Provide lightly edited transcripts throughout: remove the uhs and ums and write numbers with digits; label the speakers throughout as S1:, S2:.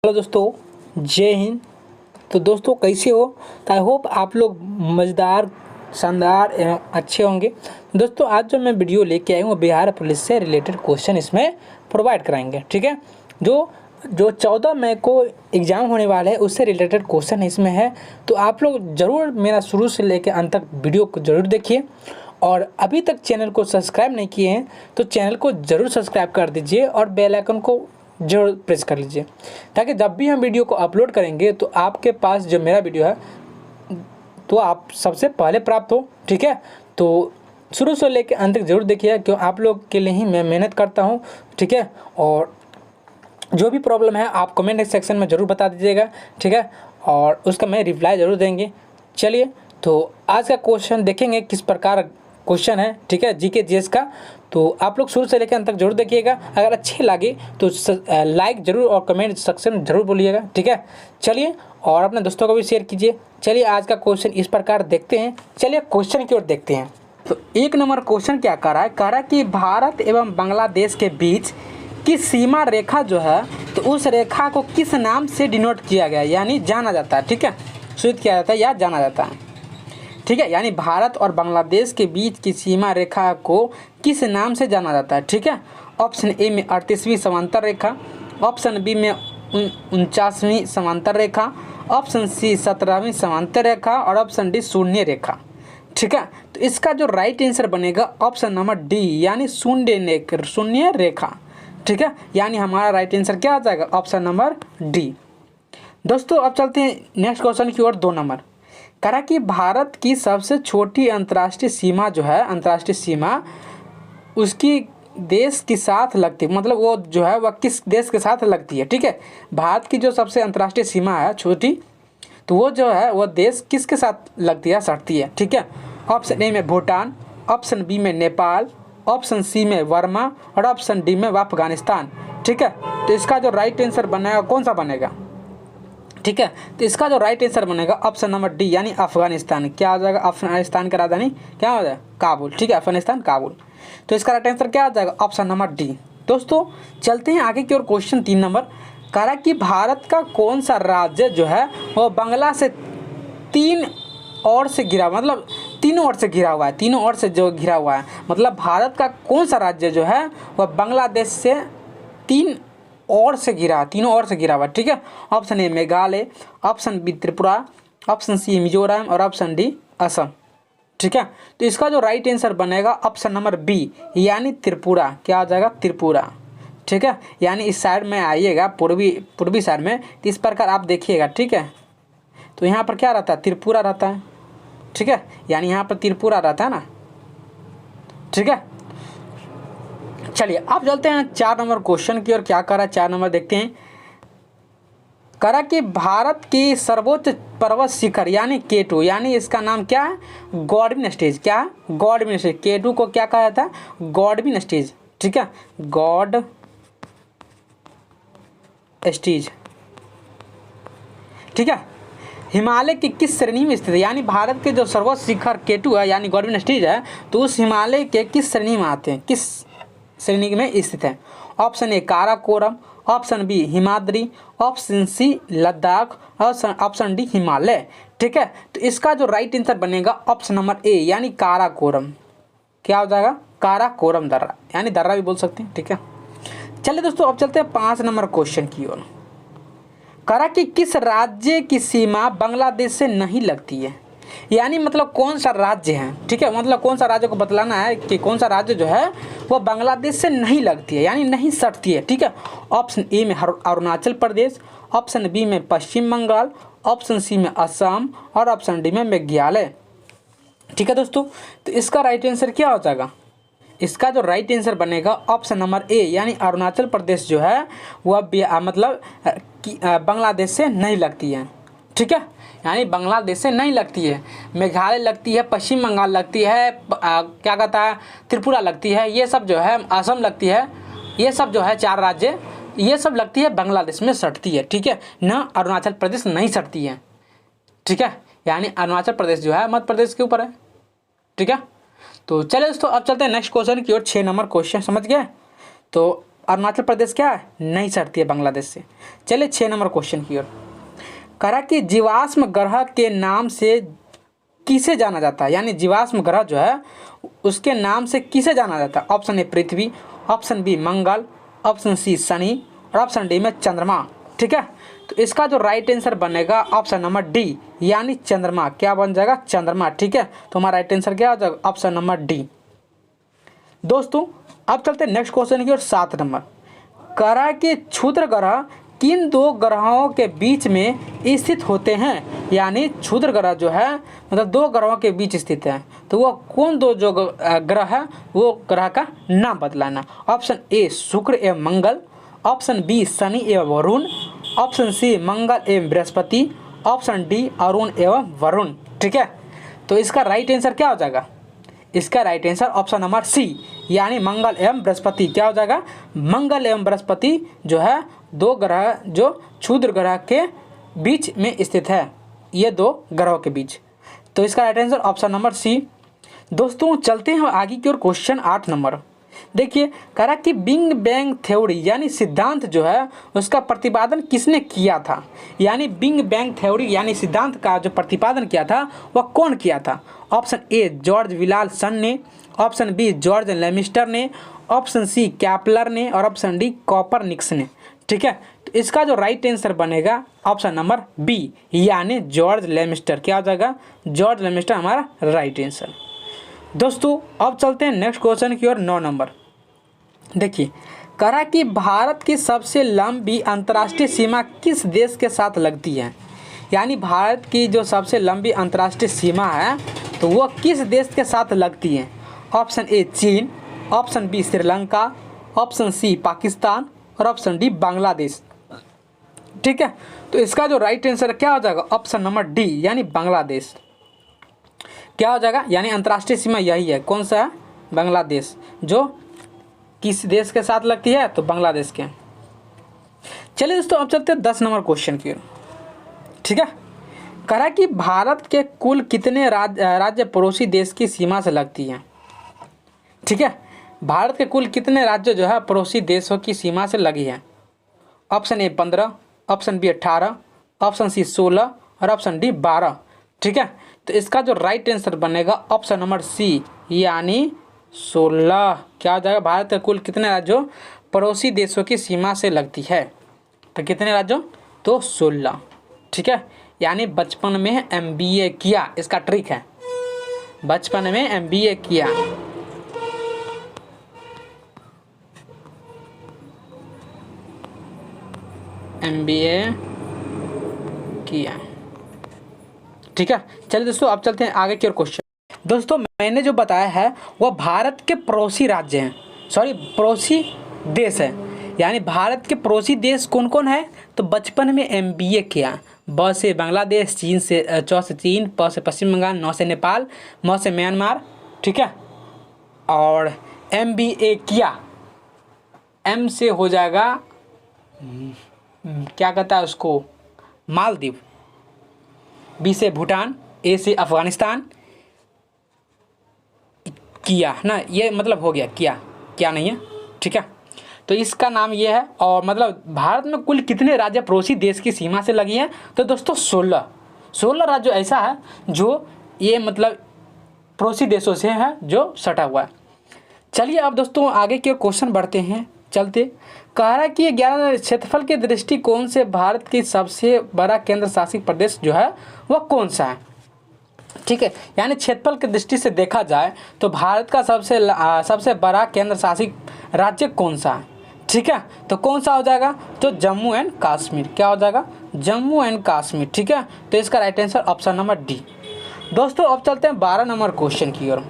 S1: Hello दोस्तों, जय हिंद। तो दोस्तों कैसे हो? तो आई होप आप लोग मज़ेदार, शानदार एवं अच्छे होंगे। दोस्तों आज जो मैं वीडियो लेके आया हूँ वो बिहार पुलिस से रिलेटेड क्वेश्चन इसमें प्रोवाइड कराएंगे। ठीक है, जो जो 14 मई को एग्ज़ाम होने वाला है उससे रिलेटेड क्वेश्चन इसमें है। तो आप लोग ज़रूर मेरा शुरू से लेकर अंत तक वीडियो को ज़रूर देखिए, और अभी तक चैनल को सब्सक्राइब नहीं किए हैं तो चैनल को ज़रूर सब्सक्राइब कर दीजिए और बेल आइकन को जरूर प्रेस कर लीजिए, ताकि जब भी हम वीडियो को अपलोड करेंगे तो आपके पास जो मेरा वीडियो है तो आप सबसे पहले प्राप्त हो। ठीक है, तो शुरू से लेकर अंत तक जरूर देखिए, क्यों आप लोग के लिए ही मैं मेहनत करता हूँ। ठीक है, और जो भी प्रॉब्लम है आप कमेंट सेक्शन में ज़रूर बता दीजिएगा। ठीक है, और उसका मैं रिप्लाई ज़रूर देंगे। चलिए, तो आज का क्वेश्चन देखेंगे किस प्रकार क्वेश्चन है। ठीक है, जीके जीएस का। तो आप लोग शुरू से लेकर अंत तक जरूर देखिएगा। अगर अच्छे लगे तो लाइक जरूर और कमेंट सेक्शन में जरूर बोलिएगा। ठीक है, चलिए, और अपने दोस्तों को भी शेयर कीजिए। चलिए आज का क्वेश्चन इस प्रकार देखते हैं। चलिए क्वेश्चन की ओर देखते हैं। तो एक नंबर क्वेश्चन क्या कह रहा है कि भारत एवं बांग्लादेश के बीच की सीमा रेखा जो है, तो उस रेखा को किस नाम से डिनोट किया गया, यानी जाना जाता है। ठीक है, सूचित किया जाता है या जाना जाता है। ठीक है, यानी भारत और बांग्लादेश के बीच की सीमा रेखा को किस नाम से जाना जाता है। ठीक है, ऑप्शन ए में 38वीं समांतर रेखा, ऑप्शन बी में 49वीं समांतर रेखा, ऑप्शन सी 17वीं समांतर रेखा, और ऑप्शन डी शून्य रेखा। ठीक है, तो इसका जो राइट आंसर बनेगा ऑप्शन नंबर डी, यानी शून्य रेखा। ठीक है, यानी हमारा राइट आंसर क्या आ जाएगा? Option number D. दोस्तों अब चलते हैं नेक्स्ट क्वेश्चन की ओर। 2 नंबर करा कि भारत की सबसे छोटी अंतर्राष्ट्रीय सीमा जो है, अंतर्राष्ट्रीय सीमा उसकी देश के साथ लगती है, मतलब वो जो है वह किस देश के साथ लगती है। ठीक है, भारत की जो सबसे अंतर्राष्ट्रीय सीमा है छोटी, तो वो जो है वो देश किसके साथ लगती है, सटती है। ठीक है, ऑप्शन ए में भूटान, ऑप्शन बी में नेपाल, ऑप्शन सी में वर्मा, और ऑप्शन डी में अफगानिस्तान। ठीक है, तो इसका जो राइट आंसर बनेगा कौन सा बनेगा? ठीक है, तो इसका जो राइट आंसर बनेगा ऑप्शन नंबर डी, यानी अफगानिस्तान। क्या आ जाएगा? अफगानिस्तान का राजधानी क्या हो जाएगा? काबुल। ठीक है, अफगानिस्तान काबुल। तो इसका राइट आंसर क्या आ जाएगा? Option number D. दोस्तों चलते हैं आगे की ओर। क्वेश्चन 3 नंबर कहा कि भारत का कौन सा राज्य जो है वो बांग्ला से 3 ओर से घिरा, मतलब तीनों ओर से घिरा हुआ है, तीनों ओर से जो घिरा हुआ है, मतलब भारत का कौन सा राज्य जो है वह बांग्लादेश से 3 और से घिरा, तीनों ओर से घिरा हुआ। ठीक है, option A Meghalaya, option B Tripura, option C Mizoram, और ऑप्शन डी असम। ठीक है, तो इसका जो राइट आंसर बनेगा ऑप्शन नंबर बी, यानी त्रिपुरा। क्या आ जाएगा? त्रिपुरा। ठीक है, यानी इस साइड में आइएगा, पूर्वी साइड में, तो इस प्रकार आप देखिएगा। ठीक है, तो यहाँ पर क्या रहता है? त्रिपुरा रहता है। ठीक है, यानी यहाँ पर त्रिपुरा रहता है ना। ठीक है, चलिए अब चलते हैं 4 नंबर क्वेश्चन की ओर। क्या करा 4 नंबर देखते हैं। करा कि भारत की सर्वोच्च पर्वत शिखर यानी K2, यानी इसका नाम क्या है? Godwin stage. क्या है? Godwin stage. K2 को क्या कहा जाता है? Godwin stage. ठीक है, गॉड स्टेज। ठीक है, हिमालय की किस श्रेणी में स्थित है? यानी भारत के जो सर्वोच्च शिखर K2 है यानी गॉडविन स्टेज है, तो उस हिमालय के किस श्रेणी में आते हैं, किस श्रेणी में स्थित है? Option A Karakoram, option B Himadri, option C Ladakh, option D Himalaya. ठीक है, तो इसका जो राइट आंसर बनेगा ऑप्शन नंबर ए, यानी काराकोरम। क्या हो जाएगा? काराकोरम दर्रा, यानी दर्रा भी बोल सकते हैं। ठीक है, चलिए दोस्तों अब चलते हैं 5 नंबर क्वेश्चन की ओर। करा कि किस राज्य की सीमा बांग्लादेश से नहीं लगती है, यानी मतलब कौन सा राज्य है। ठीक है, मतलब कौन सा राज्य को बतलाना है कि कौन सा राज्य जो है वो बांग्लादेश से नहीं लगती है, यानी नहीं सटती है। ठीक है, ऑप्शन ए में अरुणाचल प्रदेश, ऑप्शन बी में पश्चिम बंगाल, ऑप्शन सी में असम, और ऑप्शन डी में मेघालय। ठीक है दोस्तों, तो इसका राइट आंसर क्या हो जाएगा? इसका जो राइट आंसर बनेगा ऑप्शन नंबर ए, यानी अरुणाचल प्रदेश जो है वह मतलब बांग्लादेश से नहीं लगती है। ठीक है, यानी बांग्लादेश से नहीं लगती है। मेघालय लगती है, पश्चिम बंगाल लगती है, क्या कहता है, त्रिपुरा लगती है, ये सब जो है, असम लगती है, ये सब जो है 4 राज्य, ये सब लगती है बांग्लादेश में सटती है। ठीक है, ना अरुणाचल प्रदेश नहीं सटती है। ठीक है, यानी अरुणाचल प्रदेश जो है मध्य प्रदेश के ऊपर है। ठीक है, तो चलिए दोस्तों अब चलते हैं नेक्स्ट क्वेश्चन की ओर। 6 नंबर क्वेश्चन समझ गए? तो अरुणाचल प्रदेश क्या है, नहीं सटती है बांग्लादेश से। चलिए 6 नंबर क्वेश्चन की ओर। करा कि जीवाश्म ग्रह के नाम से किसे जाना जाता है, यानी जीवाश्म ग्रह जो है उसके नाम से किसे जाना जाता है। Option A Prithvi, option B Mangal, option C Shani और ऑप्शन डी में चंद्रमा। ठीक है, तो इसका जो राइट आंसर बनेगा ऑप्शन नंबर डी, यानी चंद्रमा। क्या बन जाएगा, चंद्रमा। ठीक है, तो हमारा राइट आंसर क्या हो जाएगा, ऑप्शन नंबर डी। दोस्तों अब चलते हैं नेक्स्ट क्वेश्चन की ओर। 7 नंबर, करा के क्षुद्र ग्रह किन दो ग्रहों के बीच में स्थित होते हैं, यानी क्षुद्र ग्रह जो है मतलब दो ग्रहों के बीच स्थित है, तो वो कौन दो जो ग्रह है वो ग्रह का नाम बतलाना। ऑप्शन ए शुक्र एवं मंगल, ऑप्शन बी शनि एवं वरुण, ऑप्शन सी मंगल एवं बृहस्पति, ऑप्शन डी अरुण एवं वरुण। ठीक है, तो इसका राइट आंसर क्या हो जाएगा, इसका right answer option number C, यानी मंगल एवं बृहस्पति। क्या हो जाएगा, मंगल एवं बृहस्पति जो है दो ग्रह जो क्षुद्र ग्रह के बीच में स्थित है, ये दो ग्रहों के बीच। तो इसका right answer option number C. दोस्तों चलते हैं आगे की ओर। क्वेश्चन 8 नंबर देखिए, करा कि बिग बैंग थ्योरी यानी सिद्धांत जो है उसका प्रतिपादन किसने किया था, यानी बिग बैंग थ्योरी यानी सिद्धांत का जो प्रतिपादन किया था वह कौन किया था। ऑप्शन ए जॉर्ज विलासन ने, ऑप्शन बी जॉर्ज लेमिस्टर ने, ऑप्शन सी कैपलर ने और ऑप्शन डी कॉपरनिकस ने। ठीक है, तो इसका जो राइट आंसर बनेगा ऑप्शन नंबर बी, यानी जॉर्ज लेमिस्टर। क्या हो जाएगा, जॉर्ज लेमिस्टर हमारा राइट आंसर। दोस्तों अब चलते हैं नेक्स्ट क्वेश्चन की ओर। 9 नंबर देखिए, करा कि भारत की सबसे लंबी अंतर्राष्ट्रीय सीमा किस देश के साथ लगती है, यानी भारत की जो सबसे लंबी अंतर्राष्ट्रीय सीमा है तो वो किस देश के साथ लगती है। ऑप्शन ए चीन, option B Sri Lanka, option C Pakistan और ऑप्शन डी बांग्लादेश। ठीक है, तो इसका जो राइट आंसर क्या हो जाएगा, ऑप्शन नंबर डी, यानी बांग्लादेश। क्या हो जाएगा, यानी अंतर्राष्ट्रीय सीमा यही है, कौन सा है, बांग्लादेश। जो किस देश के साथ लगती है, तो बांग्लादेश के। चलिए दोस्तों अब चलते हैं 10 नंबर क्वेश्चन की ओर। ठीक है, करा कि भारत के कुल कितने राज्य पड़ोसी देश की सीमा से लगती हैं। ठीक है, भारत के कुल कितने राज्य जो है पड़ोसी देशों की सीमा से लगी है। Option A 15, option B 18, option C 16 और ऑप्शन डी 12। ठीक है, तो इसका जो राइट आंसर बनेगा ऑप्शन नंबर सी, यानी 16। क्या हो जाएगा, भारत के कुल कितने राज्यों पड़ोसी देशों की सीमा से लगती है, तो कितने राज्यों, तो 16। ठीक है, यानी बचपन में MBA किया, इसका ट्रिक है, बचपन में MBA किया। MBA किया। ठीक है, चलिए दोस्तों अब चलते हैं आगे की ओर क्वेश्चन। दोस्तों मैंने जो बताया है वह भारत के पड़ोसी राज्य हैं, सॉरी पड़ोसी देश है, यानी भारत के पड़ोसी देश कौन कौन है, तो बचपन में MBA किया। ब से बांग्लादेश, चीन से च से चीन, प से पश्चिम बंगाल, न से नेपाल, म से म्यांमार। ठीक है, और MBA किया, M से हो जाएगा क्या कहता है उसको, मालदीव। बी से भूटान, ए से अफगानिस्तान। किया ना, ये मतलब हो गया किया, क्या नहीं है। ठीक है, तो इसका नाम ये है। और मतलब भारत में कुल कितने राज्य पड़ोसी देश की सीमा से लगी हैं, तो दोस्तों 16 राज्य ऐसा है जो ये मतलब पड़ोसी देशों से है जो सटा हुआ है। चलिए अब दोस्तों आगे के क्वेश्चन बढ़ते हैं। चलते कह रहा है कि 11 क्षेत्रफल के दृष्टिकोण से भारत की सबसे बड़ा केंद्र शासित प्रदेश जो है वह कौन सा है। ठीक है, यानी क्षेत्रफल की दृष्टि से देखा जाए तो भारत का सबसे बड़ा केंद्र शासित राज्य कौन सा है। ठीक है, तो कौन सा हो जाएगा, तो जम्मू एंड कश्मीर। क्या हो जाएगा, जम्मू एंड कश्मीर। ठीक है, तो इसका right answer option number D. दोस्तों अब चलते हैं 12 नंबर क्वेश्चन की ओर।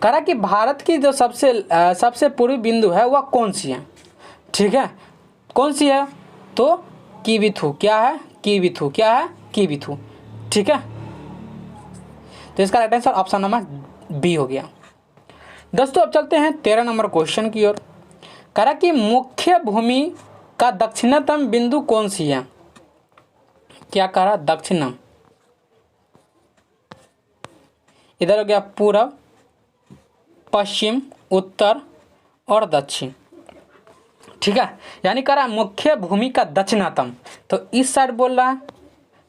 S1: कहा कि भारत की जो सबसे पूर्वी बिंदु है वह कौन सी है। ठीक है, कौन सी है, तो कीविथू। क्या है, कीविथू। क्या है, कीविथू। ठीक है, तो इसका right answer option number B हो गया। दोस्तों अब चलते हैं 13 नंबर क्वेश्चन की ओर। कहा कि मुख्य भूमि का दक्षिणतम बिंदु कौन सी है। क्या कह रहा, दक्षिणम। इधर हो गया पूरब, पश्चिम, उत्तर और दक्षिण। ठीक है, यानी कह रहा है मुख्य भूमि का दक्षिणतम, तो इस साइड बोल रहा है।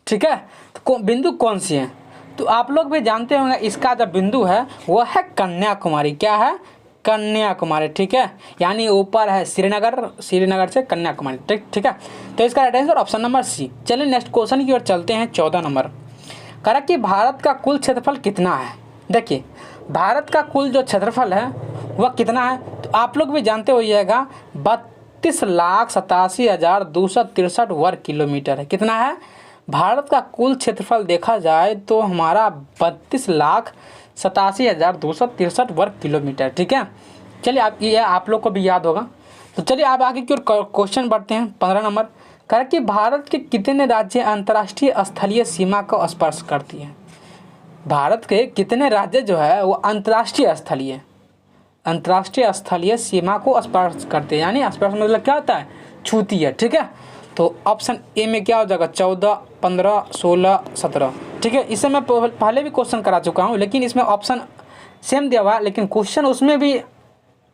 S1: ठीक है, तो बिंदु कौन सी है, तो आप लोग भी जानते होंगे इसका जो बिंदु है वो है कन्याकुमारी। क्या है, कन्याकुमारी। ठीक है, यानी ऊपर है श्रीनगर, श्रीनगर से कन्याकुमारी। ठीक है, तो इसका right answer option number C. चलिए नेक्स्ट क्वेश्चन की ओर चलते हैं। 14 नंबर कह रहा कि भारत का कुल क्षेत्रफल कितना है। देखिए भारत का कुल जो क्षेत्रफल है वह कितना है, तो आप लोग भी जानते होइएगा 32,87,263 वर्ग किलोमीटर है। कितना है भारत का कुल क्षेत्रफल, देखा जाए तो हमारा 32,87,263 वर्ग किलोमीटर। ठीक है, चलिए ये आप लोग को भी याद होगा। तो चलिए आप आगे की ओर क्वेश्चन बढ़ते हैं। 15 नंबर कह रहा कि भारत के कितने राज्य अंतर्राष्ट्रीय स्थलीय सीमा को स्पर्श करती है। भारत के कितने राज्य जो है वो अंतर्राष्ट्रीय स्थलीय सीमा को स्पर्श करते हैं, यानी स्पर्श मतलब क्या होता है, छूती है। ठीक है, तो ऑप्शन ए में क्या हो जाएगा, 14, 15, 16, 17। ठीक है, इससे मैं पहले भी क्वेश्चन करा चुका हूँ, लेकिन इसमें ऑप्शन सेम दिया हुआ है, लेकिन क्वेश्चन उसमें भी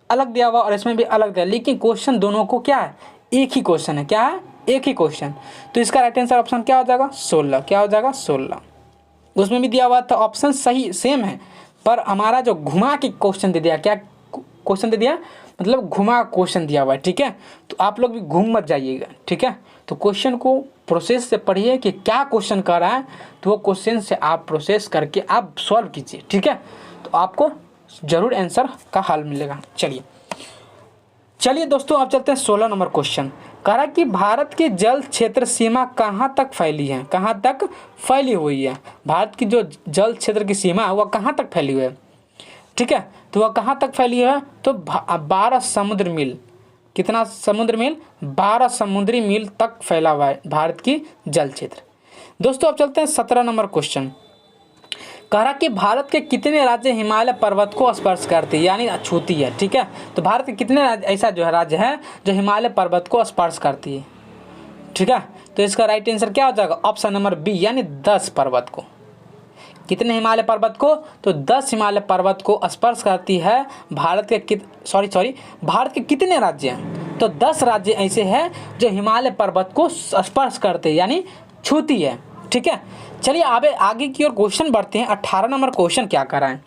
S1: अलग दिया हुआ और इसमें भी अलग दिया, लेकिन क्वेश्चन दोनों को क्या है, एक ही क्वेश्चन है। क्या है, एक ही क्वेश्चन। तो इसका राइट आंसर ऑप्शन क्या हो जाएगा, 16। क्या हो जाएगा, 16। उसमें भी दिया हुआ था ऑप्शन सही सेम है, पर हमारा जो घुमा के क्वेश्चन दे दिया, क्या क्वेश्चन दे दिया, मतलब घुमा क्वेश्चन दिया हुआ है। ठीक है, तो आप लोग भी घूम मत जाइएगा। ठीक है, तो क्वेश्चन को प्रोसेस से पढ़िए कि क्या क्वेश्चन कर रहा है, तो वो क्वेश्चन से आप प्रोसेस करके आप सॉल्व कीजिए। ठीक है, तो आपको जरूर आंसर का हल मिलेगा। चलिए दोस्तों अब चलते हैं 16 नंबर क्वेश्चन। कह रहा कि भारत की जल क्षेत्र सीमा कहाँ तक फैली है, कहाँ तक फैली हुई है। भारत की जो जल क्षेत्र की सीमा है वह कहाँ तक फैली हुई है। ठीक है, तो वह कहाँ तक फैली है, तो 12 समुद्र मील। कितना समुद्र मील, 12 समुद्री मील तक फैला हुआ है भारत की जल क्षेत्र। दोस्तों अब चलते हैं 17 नंबर क्वेश्चन। कह रहा कि भारत के कितने राज्य हिमालय पर्वत को स्पर्श करते हैं, यानी छूती है। ठीक है, तो भारत के कितने ऐसा जो है राज्य है जो हिमालय पर्वत को स्पर्श करती है। ठीक है, तो इसका राइट आंसर क्या हो जाएगा, ऑप्शन नंबर बी, यानी 10 पर्वत को। कितने हिमालय पर्वत को, तो 10 हिमालय पर्वत को स्पर्श करती है भारत के भारत के कितने राज्य हैं, तो 10 राज्य ऐसे हैं जो हिमालय पर्वत को स्पर्श करते हैं, यानी छूती है। ठीक है, चलिए आगे की ओर क्वेश्चन बढ़ते हैं। 18 नंबर क्वेश्चन क्या कर रहा है,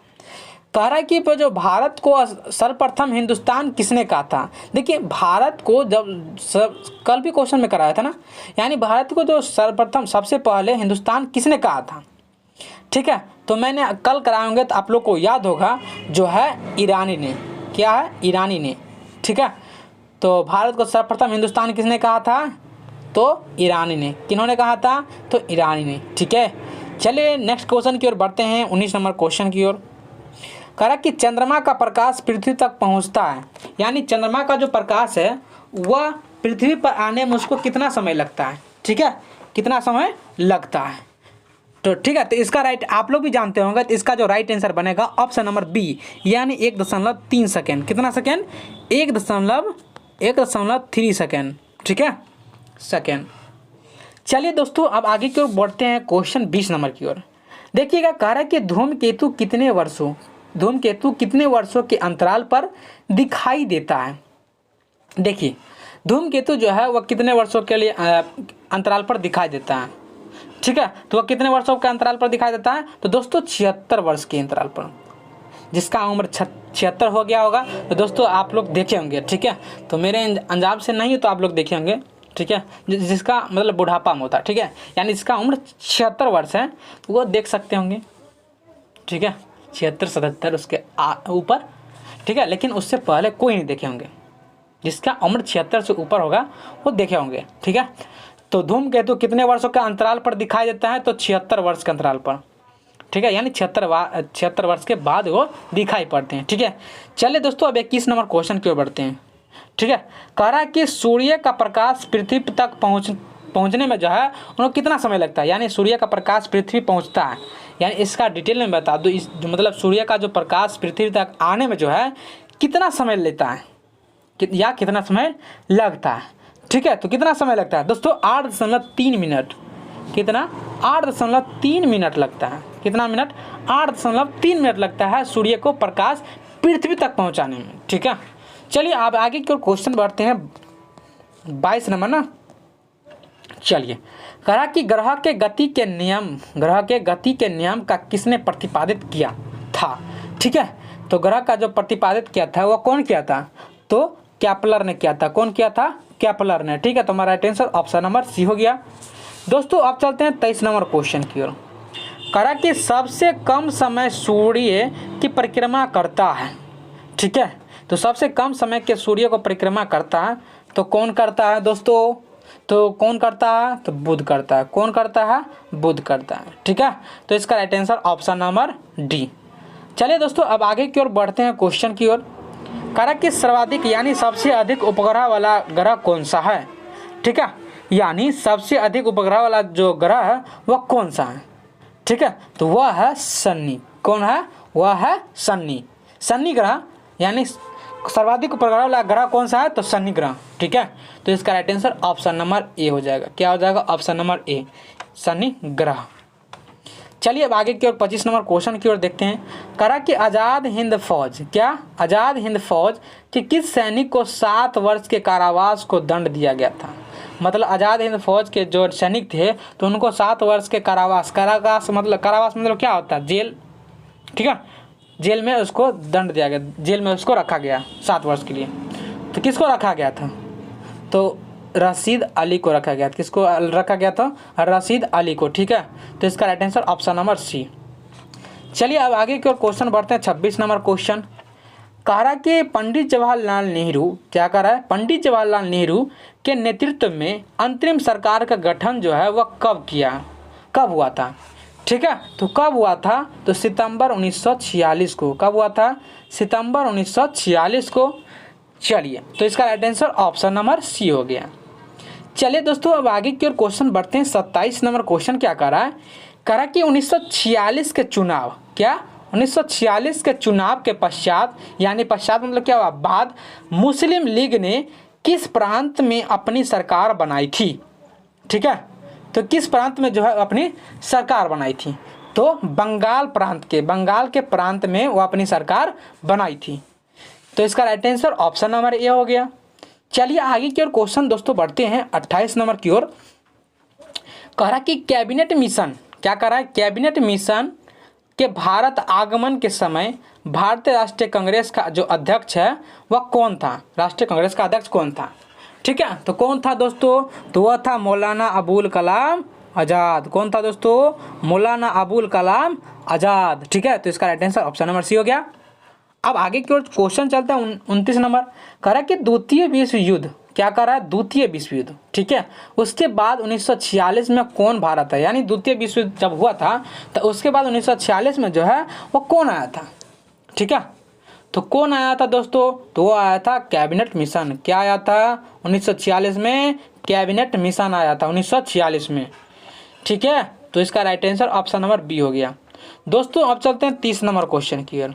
S1: कह रहा है कि जो भारत को सर्वप्रथम हिंदुस्तान किसने कहा था। देखिए भारत को जब कल भी क्वेश्चन में कराया था ना, यानी भारत को जो सर्वप्रथम सबसे पहले हिंदुस्तान किसने कहा था। ठीक है, तो मैंने कल कराएंगे तो आप लोग को याद होगा, जो है ईरानी ने। क्या है, ईरानी ने। ठीक है, तो भारत को सर्वप्रथम हिंदुस्तान किसने कहा था, तो ईरानी ने। किन्होंने कहा था, तो ईरानी ने। ठीक है, चलिए नेक्स्ट क्वेश्चन की ओर बढ़ते हैं। 19 नंबर क्वेश्चन की ओर। कह रहा कि चंद्रमा का प्रकाश पृथ्वी तक पहुंचता है, यानी चंद्रमा का जो प्रकाश है वह पृथ्वी पर आने में उसको कितना समय लगता है। ठीक है, कितना समय लगता है, तो ठीक है, तो इसका राइट आप लोग भी जानते होंगे, तो इसका जो राइट आंसर बनेगा ऑप्शन नंबर बी, यानी 1.3 सेकेंड। कितना सेकेंड, 1.3 सेकेंड। ठीक है, सेकेंड। चलिए दोस्तों अब आगे की ओर बढ़ते हैं क्वेश्चन 20 नंबर की ओर। देखिएगा कह रहा है कि धूमकेतु कितने वर्षों के अंतराल पर दिखाई देता है। देखिए धूमकेतु जो है वह कितने वर्षों के लिए अंतराल पर दिखाई देता है। ठीक है, तो वह कितने वर्षों के अंतराल पर दिखाई देता है, तो दोस्तों 76 वर्ष के अंतराल पर। जिसका उम्र 76 हो गया होगा तो दोस्तों आप लोग देखे होंगे। ठीक है, तो मेरे अंजाम से नहीं तो आप लोग देखे होंगे। ठीक है, जिसका मतलब बुढ़ापा में होता है। ठीक है, यानी जिसका उम्र 76 वर्ष है तो वो देख सकते होंगे। ठीक है, 76-77 उसके ऊपर। ठीक है, लेकिन उससे पहले कोई नहीं देखे होंगे। जिसका उम्र 76 से ऊपर होगा वो देखे होंगे। ठीक है, तो धूमकेतु कितने वर्षों के अंतराल पर दिखाई देता है, तो 76 वर्ष के अंतराल पर। ठीक है, यानी 76 वर्ष के बाद वो दिखाई पड़ते हैं। ठीक है, चलिए दोस्तों अब 21 नंबर क्वेश्चन की ओर बढ़ते हैं। ठीक है, कह रहा है कि सूर्य का प्रकाश पृथ्वी तक पहुंचने में जो है उनको कितना समय लगता है, यानी सूर्य का प्रकाश पृथ्वी पहुंचता है, यानी इसका डिटेल में बता दो। इस मतलब सूर्य का जो प्रकाश पृथ्वी तक आने में जो है कितना समय लेता है या कितना समय लगता है। ठीक है, तो कितना समय लगता है दोस्तों, 8.3 मिनट। कितना, 8.3 मिनट लगता है। कितना मिनट, 8.3 मिनट लगता है सूर्य को प्रकाश पृथ्वी तक पहुंचाने में। ठीक है, चलिए आप आगे की ओर क्वेश्चन बढ़ते हैं 22 नंबर ना। चलिए, कहा कि ग्रह के गति के नियम का किसने प्रतिपादित किया था। ठीक है, तो ग्रह का जो प्रतिपादित किया था वो कौन किया था, तो केपलर ने किया था। कौन किया था, केपलर ने। ठीक है, तो हमारा आंसर ऑप्शन नंबर सी हो गया। दोस्तों अब चलते हैं 23 नंबर क्वेश्चन की ओर। कहा कि सबसे कम समय सूर्य की परिक्रमा करता है। ठीक है, तो सबसे कम समय के सूर्य को परिक्रमा करता है तो कौन करता है दोस्तों, तो कौन करता है, तो बुध करता है। कौन करता है, बुध करता है। ठीक है, तो इसका right answer option number D. चलिए दोस्तों अब आगे की ओर बढ़ते हैं क्वेश्चन की ओर। कहा कि सर्वाधिक यानी सबसे अधिक उपग्रह वाला ग्रह कौन सा है। ठीक है, यानी सबसे अधिक उपग्रह वाला जो ग्रह है वह कौन सा है। ठीक है, तो वह है शनि। कौन है, वह है शनि। शनि ग्रह यानी सर्वाधिक उपग्रह वाला ग्रह कौन सा है, तो शनि ग्रह। ठीक है, तो इसका राइट आंसर ऑप्शन नंबर ए हो जाएगा। क्या हो जाएगा, ऑप्शन नंबर ए, शनि ग्रह। चलिए अब आगे की ओर 25 नंबर क्वेश्चन की ओर देखते हैं। कहा कि आज़ाद हिंद फौज, क्या आज़ाद हिंद फौज के किस सैनिक को 7 वर्ष के कारावास को दंड दिया गया था। मतलब आज़ाद हिंद फौज के जो सैनिक थे तो उनको 7 वर्ष के कारावास मतलब क्या होता है, जेल। ठीक है, जेल में उसको दंड दिया गया, जेल में उसको रखा गया 7 वर्ष के लिए। तो किसको रखा गया था, तो रशीद अली को रखा गया। किसको रखा गया था, रशीद अली को। ठीक है, तो इसका right answer option number C. चलिए अब आगे की ओर क्वेश्चन बढ़ते हैं 26 नंबर क्वेश्चन। कह रहा कि पंडित जवाहरलाल नेहरू, क्या कह रहा है, पंडित जवाहरलाल नेहरू के नेतृत्व में अंतरिम सरकार का गठन जो है वह कब हुआ था। ठीक है, तो कब हुआ था, तो सितंबर 1946 को। कब हुआ था, सितंबर 1946 को। चलिए, तो इसका right answer option number C हो गया। चलिए दोस्तों अब आगे की ओर क्वेश्चन बढ़ते हैं 27 नंबर क्वेश्चन। क्या कह रहा है, कह रहा कि 1946 के चुनाव, क्या 1946 के चुनाव के पश्चात, यानी पश्चात मतलब क्या हुआ, बाद, मुस्लिम लीग ने किस प्रांत में अपनी सरकार बनाई थी। ठीक है, तो किस प्रांत में जो है अपनी सरकार बनाई थी, तो बंगाल के प्रांत में वो अपनी सरकार बनाई थी। तो इसका राइट आंसर ऑप्शन नंबर ए हो गया। चलिए आगे की ओर क्वेश्चन दोस्तों बढ़ते हैं 28 नंबर की ओर। कह रहा कि कैबिनेट मिशन, क्या कह रहा है, कैबिनेट मिशन के भारत आगमन के समय भारतीय राष्ट्रीय कांग्रेस का जो अध्यक्ष है वह कौन था, राष्ट्रीय कांग्रेस का अध्यक्ष कौन था। ठीक है, तो कौन था दोस्तों, तो वह था मौलाना अबुल कलाम आज़ाद। कौन था दोस्तों, मौलाना अबुल कलाम आज़ाद। ठीक है, तो इसका right answer option number C हो गया। अब आगे की ओर क्वेश्चन चलता है 29 नंबर। कह रहा है कि द्वितीय विश्व युद्ध, क्या कर रहा है, द्वितीय विश्व युद्ध। ठीक है, उसके बाद 1946 में कौन भारत है, यानी द्वितीय विश्व युद्ध जब हुआ था तो उसके बाद 1946 में जो है वो कौन आया था। ठीक है, तो कौन आया था दोस्तों, तो वो आया था कैबिनेट मिशन। क्या आया था 1946 में, कैबिनेट मिशन आया था 1946 में। ठीक है, तो इसका right answer option number B हो गया। दोस्तों अब चलते हैं 30 नंबर क्वेश्चन की ओर।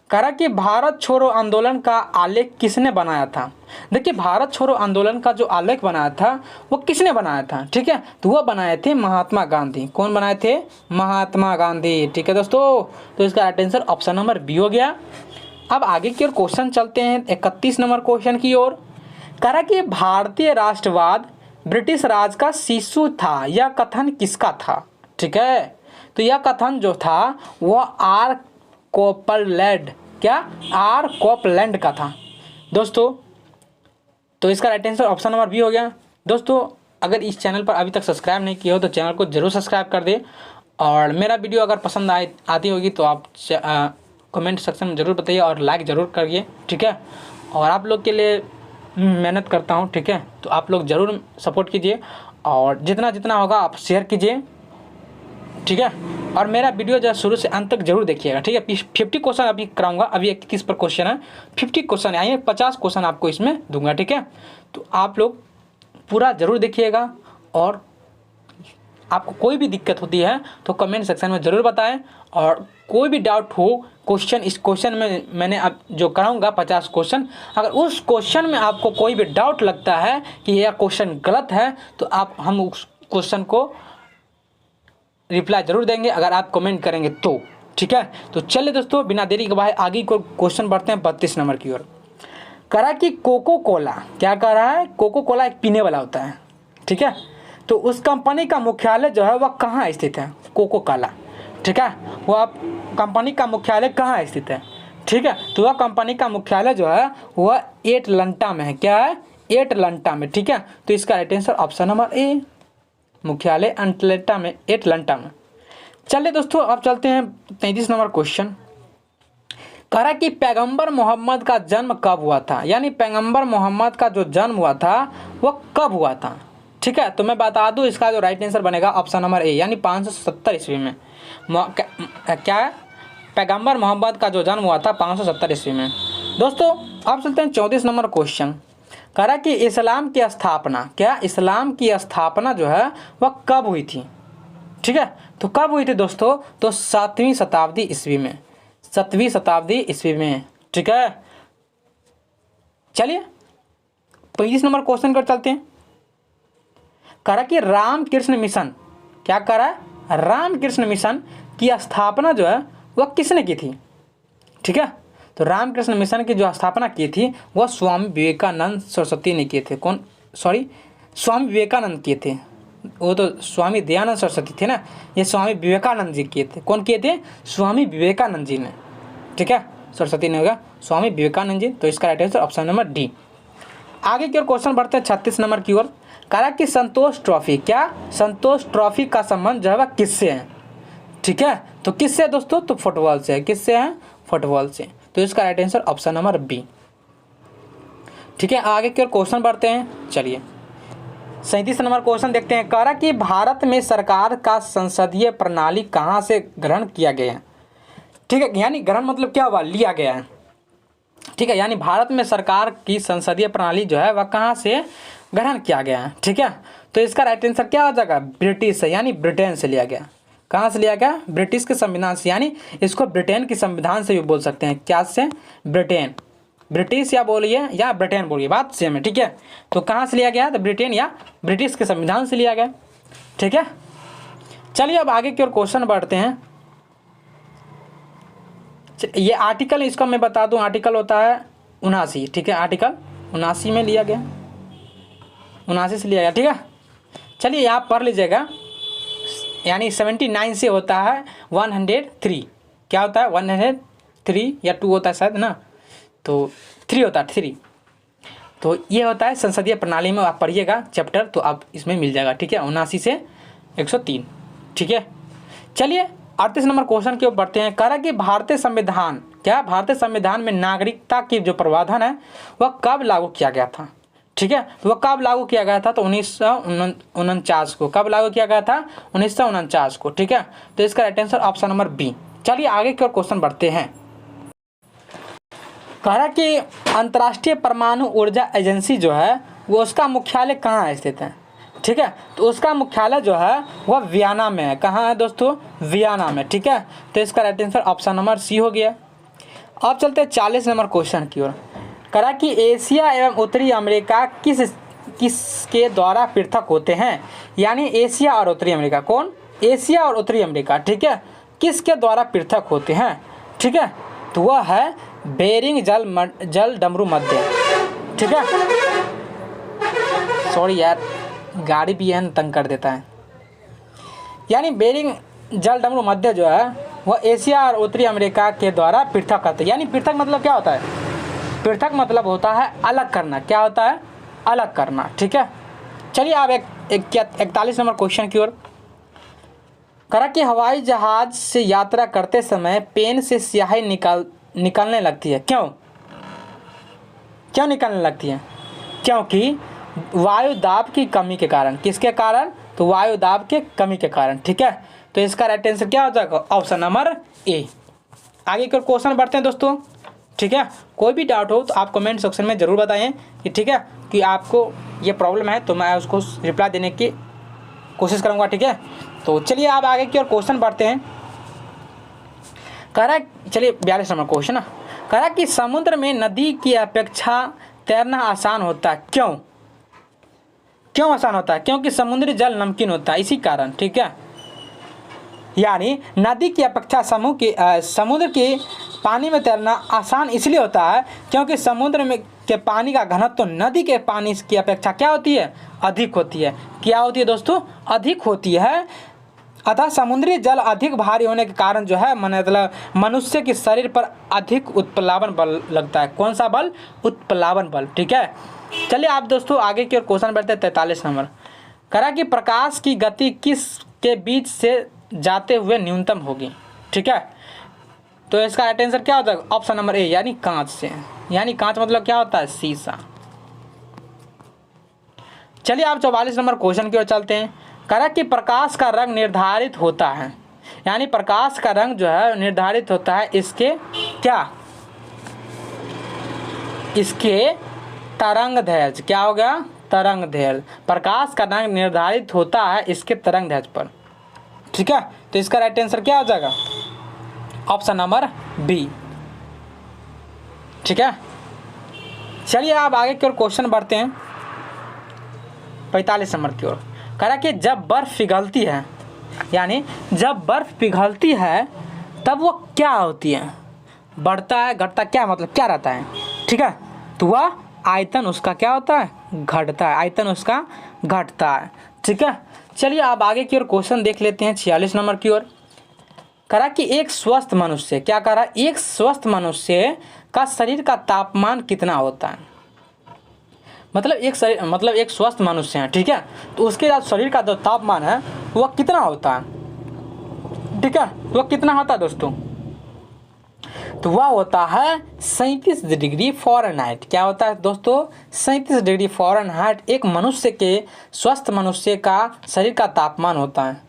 S1: कह रहा कि भारत छोड़ो आंदोलन का आलेख किसने बनाया था। देखिए, भारत छोड़ो आंदोलन का जो आलेख बनाया था वो किसने बनाया था। ठीक है, तो वह बनाए थे महात्मा गांधी। कौन बनाए थे, महात्मा गांधी। ठीक है दोस्तों, तो इसका right answer option number B हो गया। अब आगे की ओर क्वेश्चन चलते हैं 31 नंबर क्वेश्चन की ओर। कह रहा कि भारतीय राष्ट्रवाद ब्रिटिश राज का शिशु था, यह कथन किसका था। ठीक है, तो यह कथन जो था वह आर कोपलैंड, क्या आर कोपलैंड का था दोस्तों। तो इसका right answer option number B हो गया। दोस्तों अगर इस चैनल पर अभी तक सब्सक्राइब नहीं किया हो तो चैनल को जरूर सब्सक्राइब कर दे, और मेरा वीडियो अगर पसंद आती होगी तो आप कमेंट सेक्शन में ज़रूर बताइए और लाइक ज़रूर करिए। ठीक है, और आप लोग के लिए मेहनत करता हूँ। ठीक है, तो आप लोग ज़रूर सपोर्ट कीजिए और जितना जितना होगा आप शेयर कीजिए। ठीक है, और मेरा वीडियो जो शुरू से अंत तक जरूर देखिएगा। ठीक है, 50 क्वेश्चन अभी कराऊंगा, अभी 21 पर क्वेश्चन है, 50 क्वेश्चन आइए, 50 क्वेश्चन आपको इसमें दूंगा। ठीक है, तो आप लोग पूरा ज़रूर देखिएगा, और आपको कोई भी दिक्कत होती है तो कमेंट सेक्शन में ज़रूर बताएं, और कोई भी डाउट हो क्वेश्चन, इस क्वेश्चन में मैंने अब जो कराऊंगा 50 क्वेश्चन, अगर उस क्वेश्चन में आपको कोई भी डाउट लगता है कि यह क्वेश्चन गलत है तो हम उस क्वेश्चन को रिप्लाई जरूर देंगे अगर आप कमेंट करेंगे तो। ठीक है, तो चलिए दोस्तों बिना देरी के बाद आगे को क्वेश्चन बढ़ते हैं 32 नंबर की ओर। कह रहा है कि कोको कोला, क्या कह रहा है, कोको कोला एक पीने वाला होता है, ठीक है। तो उस कंपनी का मुख्यालय जो है वह कहाँ स्थित है, कोको कोला, ठीक है। वो आप कंपनी का मुख्यालय कहाँ स्थित है, ठीक है। तो वह कंपनी का मुख्यालय जो है वह एटलांटा में है, क्या है, एटलांटा में, ठीक है। तो इसका राइट आंसर ऑप्शन नंबर ए, मुख्यालय एटलांटा में, एटलांटा में। चलिए दोस्तों अब चलते हैं 33 नंबर क्वेश्चन। कह रहा कि पैगंबर मोहम्मद का जन्म कब हुआ था, यानी पैगंबर मोहम्मद का जो जन्म हुआ था वह कब हुआ था, ठीक है। तो मैं बता दूं इसका जो राइट आंसर बनेगा ऑप्शन नंबर ए, यानी 570 ईस्वी में। क्या है, पैगंबर मोहम्मद का जो जन्म हुआ था 570 ईस्वी में। दोस्तों अब चलते हैं 34 नंबर क्वेश्चन। कह रहा कि इस्लाम की स्थापना, क्या इस्लाम की स्थापना जो है वह कब हुई थी, ठीक है। तो कब हुई थी दोस्तों, तो 7वीं शताब्दी ईस्वी में, 7वीं शताब्दी ईस्वी में, ठीक है। चलिए 25 नंबर क्वेश्चन कर चलते हैं। कह रहा कि रामकृष्ण मिशन, क्या कह रहा है, रामकृष्ण मिशन की स्थापना जो है वह किसने की थी, ठीक है। तो रामकृष्ण मिशन की जो स्थापना की थी वह स्वामी विवेकानंद सरस्वती ने किए थे। कौन, सॉरी, स्वामी विवेकानंद किए थे, वो तो स्वामी दयानंद सरस्वती थे ना, ये स्वामी विवेकानंद जी किए थे। कौन किए थे, स्वामी विवेकानंद जी ने, ठीक है। सरस्वती ने होगा स्वामी विवेकानंद जी। तो इसका right answer option number D. आगे की ओर क्वेश्चन बढ़ते हैं 36 नंबर की ओर। कहा कि संतोष ट्रॉफी, क्या संतोष ट्रॉफी का संबंध जो है वह किससे है, ठीक है। तो किससे है दोस्तों, तो फुटबॉल से है, किससे है, फुटबॉल से। तो इसका right answer option number B, ठीक है। आगे की ओर क्वेश्चन बढ़ते हैं। चलिए 37 नंबर क्वेश्चन देखते हैं। कह रहा कि भारत में सरकार का संसदीय प्रणाली कहाँ से ग्रहण किया गया है, ठीक है। यानी ग्रहण मतलब क्या हुआ, लिया गया है, ठीक है। यानी भारत में सरकार की संसदीय प्रणाली जो है वह कहाँ से ग्रहण किया गया है, ठीक है। तो इसका राइट आंसर क्या हो जाएगा, ब्रिटिश से, यानी ब्रिटेन से लिया गया। कहाँ से लिया गया, ब्रिटिश के संविधान से, यानी इसको ब्रिटेन की संविधान से भी बोल सकते हैं, क्या से, ब्रिटेन, ब्रिटिश या बोलिए या ब्रिटेन बोलिए, बात सेम है, ठीक है। तो कहाँ से लिया गया, तो ब्रिटेन या ब्रिटिश के संविधान से लिया गया, ठीक है। चलिए अब आगे की ओर क्वेश्चन बढ़ते हैं। ये आर्टिकल, इसको मैं बता दूं, आर्टिकल होता है 79, ठीक है। आर्टिकल 79 में लिया गया, 79 से लिया गया, ठीक है। चलिए यहाँ पढ़ लीजिएगा, यानी 79 से होता है 103, क्या होता है, 103 या 2 होता है शायद ना, तो 3 होता है, 3। तो ये होता है संसदीय प्रणाली में, आप पढ़िएगा चैप्टर तो आप इसमें मिल जाएगा, ठीक है। 79 से 103, ठीक है। चलिए 38 नंबर क्वेश्चन की ओर बढ़ते हैं। कह रहा कि भारतीय संविधान, क्या भारतीय संविधान में नागरिकता की जो प्रावधान है वह कब लागू किया गया था, ठीक है। तो वह कब लागू किया गया था, तो 1949 को। कब लागू किया गया था, 1949 को, ठीक है। तो इसका right answer option number B. चलिए आगे की ओर क्वेश्चन बढ़ते हैं। कह रहा कि अंतर्राष्ट्रीय परमाणु ऊर्जा एजेंसी जो है वो उसका मुख्यालय कहाँ स्थित है, ठीक है। तो उसका मुख्यालय जो है वह वियना में है। कहाँ है दोस्तों, वियना में, ठीक है। तो इसका right answer option number C हो गया। अब चलते हैं 40 नंबर क्वेश्चन की ओर। कहा कि एशिया एवं उत्तरी अमेरिका किसके द्वारा पृथक होते हैं, यानी एशिया और उत्तरी अमेरिका, कौन, एशिया और उत्तरी अमेरिका, ठीक है, किसके द्वारा पृथक होते हैं, ठीक है। तो वह है बेरिंग जल डमरू मध्य, ठीक है। सॉरी यार, गाड़ी भी है तंग कर देता है। यानी बेरिंग जल डमरू मध्य जो है वह एशिया और उत्तरी अमेरिका के द्वारा पृथक करते हैं। यानी पृथक मतलब क्या होता है, पृथक मतलब होता है अलग करना, क्या होता है, अलग करना, ठीक है। चलिए आप 41 नंबर क्वेश्चन की ओर। करा कि हवाई जहाज से यात्रा करते समय पेन से स्याही निकलने लगती है, क्यों निकलने लगती है, क्योंकि वायु दाब की कमी के कारण। किसके कारण, तो वायु दाब के कमी के कारण, ठीक है। तो इसका राइट आंसर क्या हो जाएगा, ऑप्शन नंबर ए। आगे के क्वेश्चन बढ़ते हैं दोस्तों, ठीक है। कोई भी डाउट हो तो आप कमेंट सेक्शन में ज़रूर बताएं कि, ठीक है, कि आपको ये प्रॉब्लम है, तो मैं उसको रिप्लाई देने की कोशिश करूँगा, ठीक है। तो चलिए आप आगे की ओर क्वेश्चन बढ़ते हैं। कह रहा है, चलिए 42 नंबर क्वेश्चन है। कह रहा कि समुद्र में नदी की अपेक्षा तैरना आसान होता है, क्यों आसान होता है, क्योंकि समुद्री जल नमकीन होता है, इसी कारण, ठीक है। यानी नदी की अपेक्षा समुद्र के पानी में तैरना आसान इसलिए होता है क्योंकि समुद्र में के पानी का घनत्व तो नदी के पानी की अपेक्षा क्या होती है, अधिक होती है। क्या होती है दोस्तों, अधिक होती है। अतः समुद्री जल अधिक भारी होने के कारण जो है मतलब मनुष्य के शरीर पर अधिक उत्प्लावन बल लगता है। कौन सा बल, उत्प्लावन बल। ठीक है, चलिए आप दोस्तों आगे की ओर क्वेश्चन बढ़ते हैं। 43 नंबर करा कि प्रकाश की गति किस के बीच से जाते हुए न्यूनतम होगी। ठीक है, तो इसका राइट आंसर क्या होता है, ऑप्शन नंबर ए यानी कांच से। यानी कांच मतलब क्या होता है, शीशा। चलिए आप 44 नंबर क्वेश्चन की ओर चलते हैं। करा कि प्रकाश का रंग निर्धारित होता है, यानी प्रकाश का रंग जो है निर्धारित होता है इसके क्या, इसके तरंग दैर्घ्य। क्या हो गया, तरंग दैर्घ्य। प्रकाश का रंग निर्धारित होता है इसके तरंग दैर्घ्य पर। ठीक है, तो इसका राइट आंसर क्या हो जाएगा, ऑप्शन नंबर बी। ठीक है, चलिए आप आगे की ओर क्वेश्चन बढ़ते हैं। 45 नंबर की ओर कहा कि जब बर्फ पिघलती है, यानी जब बर्फ पिघलती है तब वो क्या होती है, बढ़ता है घटता, क्या मतलब क्या रहता है। ठीक है, तो वह आयतन उसका क्या होता है, घटता है, आयतन उसका घटता है। ठीक है, चलिए आप आगे की ओर क्वेश्चन देख लेते हैं। 46 नंबर की ओर करा कि एक स्वस्थ मनुष्य, क्या करा, एक स्वस्थ मनुष्य का शरीर का तापमान कितना होता है। मतलब एक स्वस्थ मनुष्य है, ठीक है, तो उसके बाद शरीर का जो तापमान है वह कितना होता है। ठीक है, वह कितना होता है दोस्तों, तो वह होता है 37 डिग्री फ़ारेनहाइट। क्या होता है दोस्तों, 37 डिग्री फ़ारेनहाइट एक मनुष्य के, स्वस्थ मनुष्य का शरीर का तापमान होता है।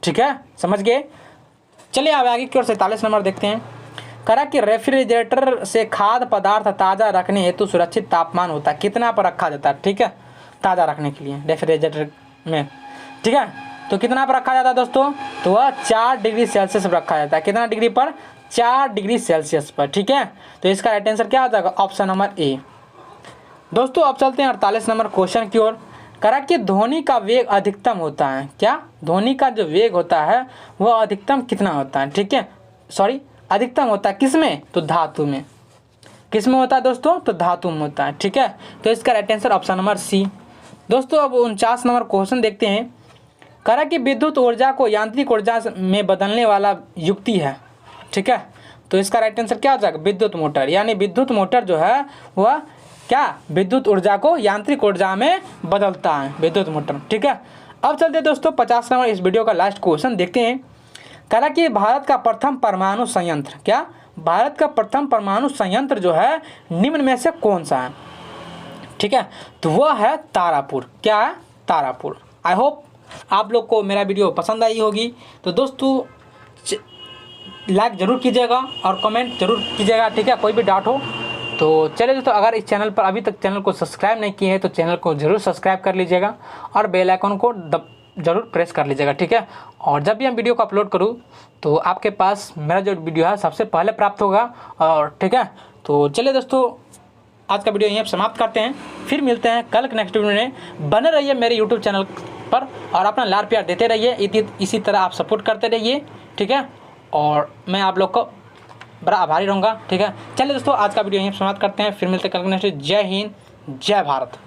S1: ठीक है, समझ गए। चलिए अब आगे की ओर 47 नंबर देखते हैं। करा कि रेफ्रिजरेटर से खाद्य पदार्थ ताज़ा रखने हेतु सुरक्षित तापमान होता है, कितना पर रखा जाता है। ठीक है, ताज़ा रखने के लिए रेफ्रिजरेटर में। ठीक है, तो कितना पर रखा जाता है दोस्तों, तो वह 4 डिग्री सेल्सियस पर रखा जाता है। कितना डिग्री पर, 4 डिग्री सेल्सियस पर। ठीक है, तो इसका राइट आंसर क्या हो जाएगा, ऑप्शन नंबर ए। दोस्तों अब चलते हैं 48 नंबर क्वेश्चन की ओर। करा कि ध्वनि का वेग अधिकतम होता है, क्या, ध्वनि का जो वेग होता है वह अधिकतम कितना होता है। ठीक है, सॉरी अधिकतम होता है किस में, तो धातु में। किस में होता है दोस्तों, तो धातु में होता है। ठीक है, तो इसका right answer option number C. दोस्तों अब 49 नंबर क्वेश्चन देखते हैं। करा कि विद्युत ऊर्जा को यांत्रिक ऊर्जा में बदलने वाला युक्ति है। ठीक है, तो इसका राइट आंसर क्या हो जाएगा, विद्युत मोटर। यानी विद्युत मोटर जो है वह क्या, विद्युत ऊर्जा को यांत्रिक ऊर्जा में बदलता है, विद्युत मोटर। ठीक है, अब चलते दोस्तों 50 नंबर इस वीडियो का लास्ट क्वेश्चन देखते हैं। कहा कि भारत का प्रथम परमाणु संयंत्र, क्या, भारत का प्रथम परमाणु संयंत्र जो है निम्न में से कौन सा है। ठीक है, तो वह है तारापुर। क्या है, तारापुर। आई होप आप लोग को मेरा वीडियो पसंद आई होगी। तो दोस्तों लाइक ज़रूर कीजिएगा और कमेंट जरूर कीजिएगा। ठीक है, कोई भी डाउट हो तो चलिए दोस्तों, अगर इस चैनल पर अभी तक चैनल को सब्सक्राइब नहीं किए हैं तो चैनल को ज़रूर सब्सक्राइब कर लीजिएगा और बेल आइकन को ज़रूर प्रेस कर लीजिएगा। ठीक है, और जब भी हम वीडियो को अपलोड करूँ तो आपके पास मेरा जो वीडियो है सबसे पहले प्राप्त होगा। और ठीक है, तो चलिए दोस्तों आज का वीडियो यहीं पर समाप्त करते हैं, फिर मिलते हैं कल के नेक्स्ट वीडियो में। बने रहिए मेरे यूट्यूब चैनल पर और अपना लाड़ प्यार देते रहिए, इसी तरह आप सपोर्ट करते रहिए। ठीक है, और मैं आप लोग को बड़ा आभारी रहूँगा। ठीक है, चलिए दोस्तों आज का वीडियो यहीं समाप्त करते हैं, फिर मिलते हैं कल के नेक्स्ट। जय हिंद, जय भारत।